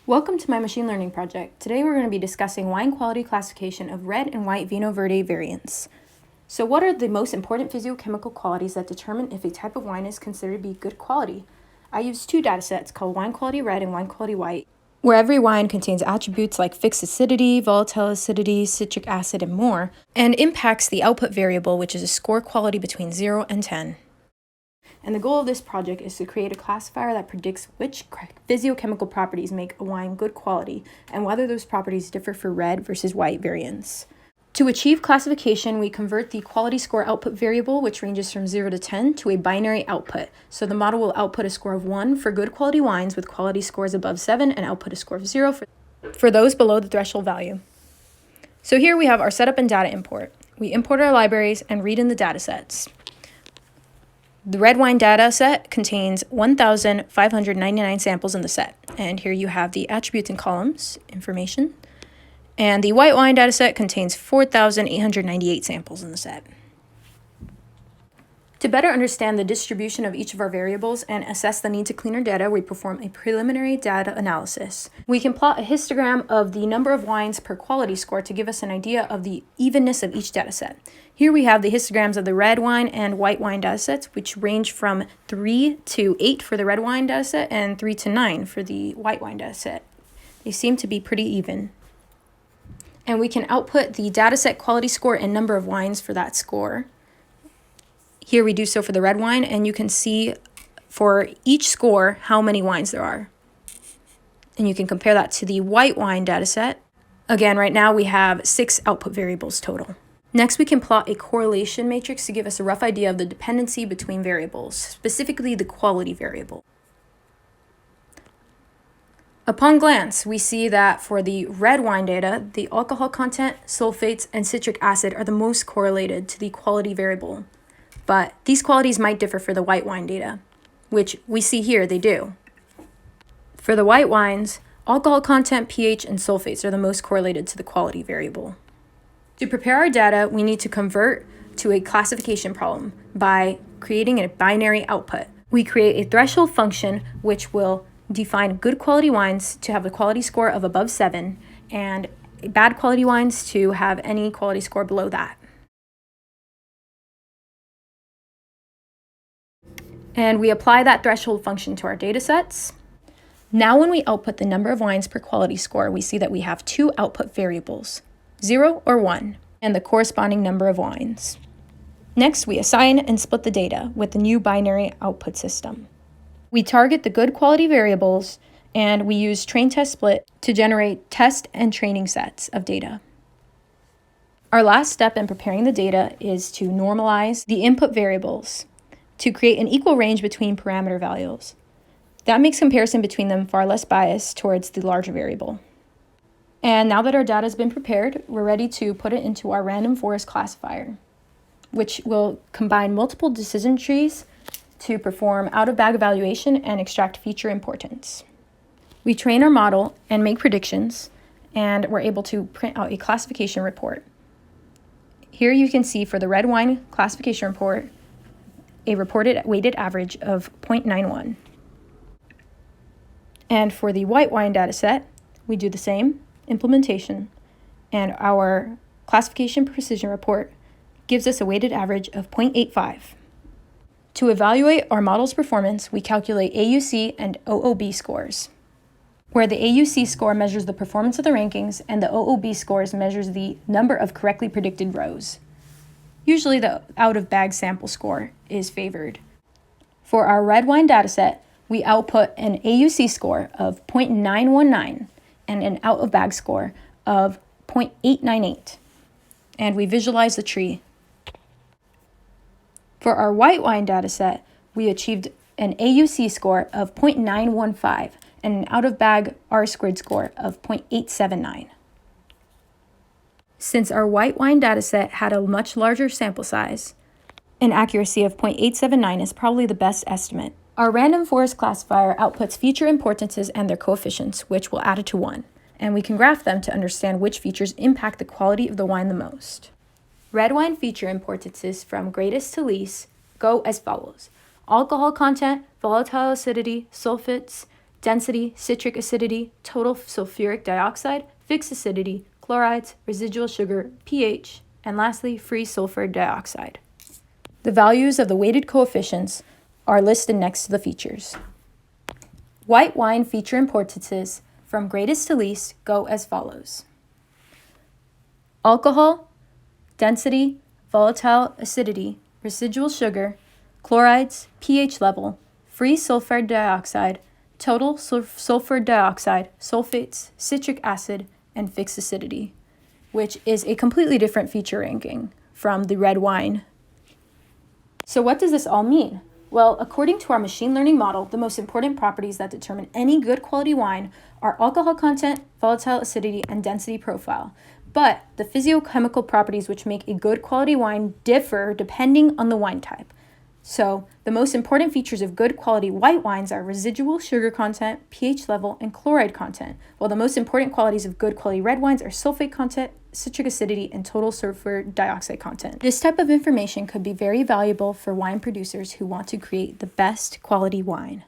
Welcome to my machine learning project. Today we're going to be discussing wine quality classification of red and white Vino Verde variants. So what are the most important physiochemical qualities that determine if a type of wine is considered to be good quality? I used two data sets called wine quality red and wine quality white, where every wine contains attributes like fixed acidity, volatile acidity, citric acid, and more, and impacts the output variable, which is a score quality between 0 and 10. And the goal of this project is to create a classifier that predicts which physiochemical properties make a wine good quality and whether those properties differ for red versus white variants. To achieve classification, we convert the quality score output variable, which ranges from 0 to 10, to a binary output. So the model will output a score of 1 for good quality wines with quality scores above 7 and output a score of 0 for those below the threshold value. So here we have our setup and data import. We import our libraries and read in the data sets. The red wine data set contains 1,599 samples in the set. And here you have the attributes and columns information. And the white wine data set contains 4,898 samples in the set. To better understand the distribution of each of our variables and assess the need to clean our data, we perform a preliminary data analysis. We can plot a histogram of the number of wines per quality score to give us an idea of the evenness of each data set. Here we have the histograms of the red wine and white wine data sets, which range from 3 to 8 for the red wine data set and 3 to 9 for the white wine data set. They seem to be pretty even. And we can output the data set quality score and number of wines for that score. Here we do so for the red wine, and you can see for each score how many wines there are. And you can compare that to the white wine data set. Again, right now we have 6 output variables total. Next, we can plot a correlation matrix to give us a rough idea of the dependency between variables, specifically the quality variable. Upon glance, we see that for the red wine data, the alcohol content, sulfates, and citric acid are the most correlated to the quality variable. But these qualities might differ for the white wine data, which we see here they do. For the white wines, alcohol content, pH, and sulfates are the most correlated to the quality variable. To prepare our data, we need to convert to a classification problem by creating a binary output. We create a threshold function which will define good quality wines to have a quality score of above 7 and bad quality wines to have any quality score below that. And we apply that threshold function to our data sets. Now when we output the number of wines per quality score, we see that we have 2 output variables, 0 or 1, and the corresponding number of wines. Next, we assign and split the data with the new binary output system. We target the good quality variables, and we use train test split to generate test and training sets of data. Our last step in preparing the data is to normalize the input variables to create an equal range between parameter values. That makes comparison between them far less biased towards the larger variable. And now that our data has been prepared, we're ready to put it into our random forest classifier, which will combine multiple decision trees to perform out-of-bag evaluation and extract feature importance. We train our model and make predictions, and we're able to print out a classification report. Here you can see for the red wine classification report, a reported weighted average of 0.91. And for the white wine data set, we do the same implementation, and our classification precision report gives us a weighted average of 0.85. To evaluate our model's performance, we calculate AUC and OOB scores, where the AUC score measures the performance of the rankings and the OOB scores measures the number of correctly predicted rows. Usually the out-of-bag sample score is favored. For our red wine dataset, we output an AUC score of 0.919 and an out-of-bag score of 0.898, and we visualize the tree. For our white wine dataset, we achieved an AUC score of 0.915 and an out-of-bag R-squared score of 0.879. Since our white wine dataset had a much larger sample size, an accuracy of 0.879 is probably the best estimate. Our random forest classifier outputs feature importances and their coefficients, which will add it to 1, and we can graph them to understand which features impact the quality of the wine the most. Red wine feature importances from greatest to least go as follows: alcohol content, volatile acidity, sulfates, density, citric acidity, total sulfuric dioxide, fixed acidity, chlorides, residual sugar, pH, and lastly, free sulfur dioxide. The values of the weighted coefficients are listed next to the features. White wine feature importances from greatest to least go as follows. Alcohol, density, volatile acidity, residual sugar, chlorides, pH level, free sulfur dioxide, total sulfur dioxide, sulfates, citric acid, and fixed acidity, which is a completely different feature ranking from the red wine. So what does this all mean? Well, according to our machine learning model, the most important properties that determine any good quality wine are alcohol content, volatile acidity, and density profile. But the physiochemical properties which make a good quality wine differ depending on the wine type. So the most important features of good quality white wines are residual sugar content, pH level, and chloride content, while the most important qualities of good quality red wines are sulfate content, citric acidity, and total sulfur dioxide content. This type of information could be very valuable for wine producers who want to create the best quality wine.